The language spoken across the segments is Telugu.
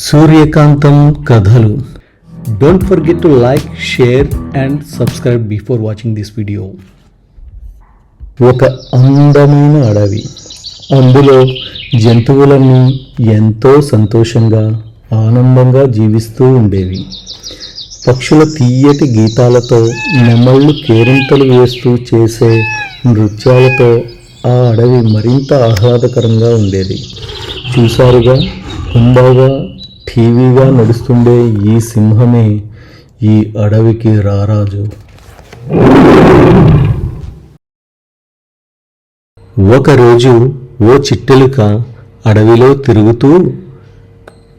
సూర్యకాంతం కథలు. Don't forget to like, share and subscribe before watching this video. ఒక అందమైన అడవి. అందులో జంతువులన్నీ ఎంతో సంతోషంగా ఆనందంగా జీవిస్తూ ఉండేవి. పక్షుల తీయటి గీతాలతో, నెమళ్ళు కేరింతలు వేస్తూ చేసే నృత్యాలతో ఆ అడవి మరింత ఆహ్లాదకరంగా ఉండేది. చూసారుగా, హుందాగా టీవీగా నడుస్తుండే ఈ సింహమే ఈ అడవికి రారాజు. ఒకరోజు ఓ చిట్టెలుక అడవిలో తిరుగుతూ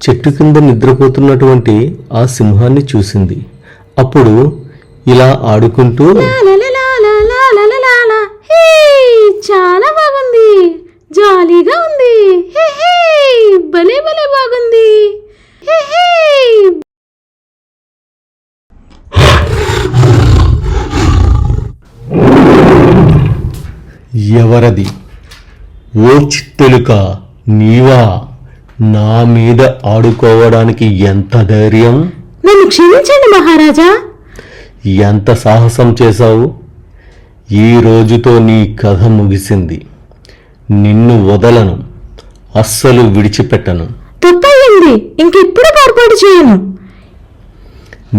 చెట్టు కింద నిద్రపోతున్నటువంటి ఆ సింహాన్ని చూసింది. అప్పుడు ఇలా ఆడుకుంటూ, చాలా బాగుంది, జాలీగా ఉంది, భలే భలే బాగుంది. ఎవరది? ఓ చిట్టెలుక, నీవా? నా మీద ఆడుకోవడానికి ఎంత ధైర్యం! నన్ను క్షమించండి మహారాజా. ఎంత సాహసం చేశావు! ఈ రోజుతో నీ కథ ముగిసింది. నిన్ను వదలను, అస్సలు విడిచిపెట్టను. తప్పయింది, ఇంకెప్పుడు పొరపాటు చేయను.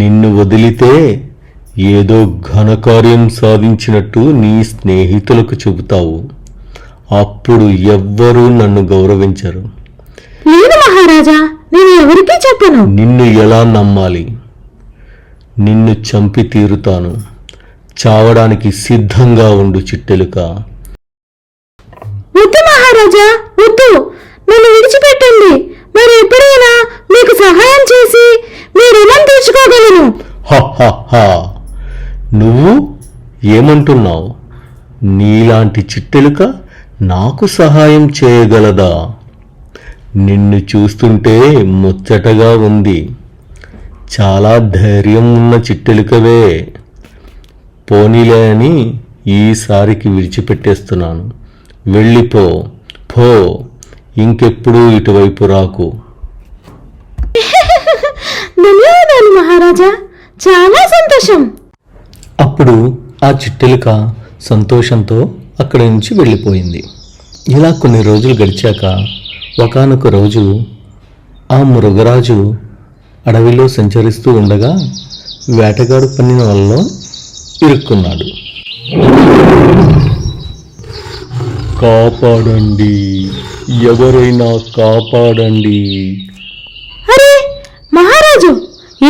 నిన్ను వదిలితే ఏదో ఘనకార్యం సాధించినట్టు నీ స్నేహితులకు చెబుతావు. అప్పుడు ఎవ్వరూ నన్ను గౌరవించరు. లేదు మహారాజా, నేను ఎవరికీ చెప్పను. నిన్ను ఎలా నమ్మాలి? నిన్ను చంపి తీరుతాను. చావడానికి సిద్ధంగా ఉండు చిట్టెలుక. వద్దు మహారాజా, వద్దు, నన్ను విడిచిపెట్టండి. మరి ఎప్పుడైనా మీకు సహాయం చేసి మీ రుణం తీర్చుకోగలను. నువ్వు ఏమంటున్నావు? నీలాంటి చిట్టెలుక నాకు సహాయం చేయగలదా? నిన్ను చూస్తుంటే ముచ్చటగా ఉంది. చాలా ధైర్యం ఉన్న చిట్టెలుకవే. పోనీలే అని ఈసారికి విడిచిపెట్టేస్తున్నాను. వెళ్ళిపో, పో, ఇంకెప్పుడు ఇటువైపు రాకు. ధన్యవాదాలు మహారాజా, చాలా సంతోషం. అప్పుడు ఆ చిట్టెలుక సంతోషంతో అక్కడి నుంచి వెళ్ళిపోయింది. ఇలా కొన్ని రోజులు గడిచాక ఒకానొక రోజు ఆ మృగరాజు అడవిలో సంచరిస్తూ ఉండగా వేటగాడు పన్నిన వలలో ఇరుక్కున్నాడు. కాపాడండి, ఎవరైనా కాపాడండి. అరే మహారాజు,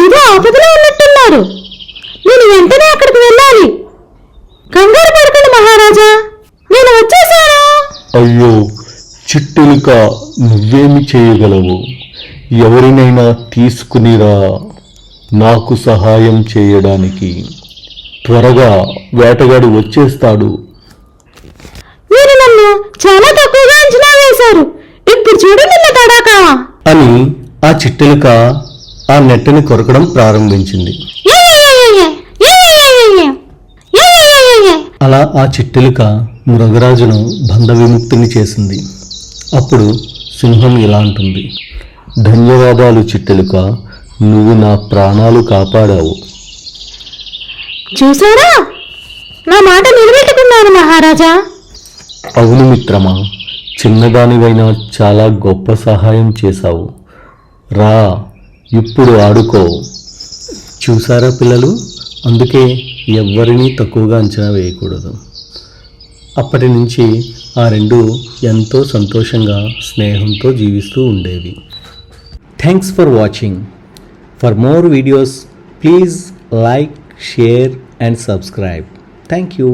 ఏదో ఆపదలో ఉన్నట్టున్నారు. నేను వెంటనే అక్కడికి వెళ్ళాలి. కంగారు పడకండి మహారాజా, నేను వచ్చేసాను. అయ్యో చిట్టెలుక, నువ్వేమి చేయగలవు? ఎవరినైనా తీసుకునిరా నాకు సహాయం చేయడానికి. త్వరగా, వేటగాడు వచ్చేస్తాడు. మీరు నన్ను చాలా తక్కువగా అంచనా వేశారు. ఇప్పుడు చూడండి నా తడాకా అని ఆ చిట్టెలుక ఆ నెట్టని కొరకడం ప్రారంభించింది. అలా ఆ చిట్టెలుక మృగరాజును బంధ విముక్తిని చేసింది. అప్పుడు సింహం ఇలా అంటుంది, ధన్యవాదాలు చిట్టెలుక, నువ్వు నా ప్రాణాలు కాపాడావు. చూసారా, నా మాట నిలబెట్టుకున్నాను మహారాజా. అవును మిత్రమా, చిన్నదానివైనా చాలా గొప్ప సహాయం చేశావు. రా, ఇప్పుడు ఆడుకో. చూసారా పిల్లలు, అందుకే ఎవ్వరినీ తక్కువగా అంచనా వేయకూడదు. అప్పటి నుంచి ఆ రెండు ఎంతో సంతోషంగా, స్నేహంతో జీవిస్తూ ఉండేవి. Thanks for watching. For more videos please like, share and subscribe. Thank you.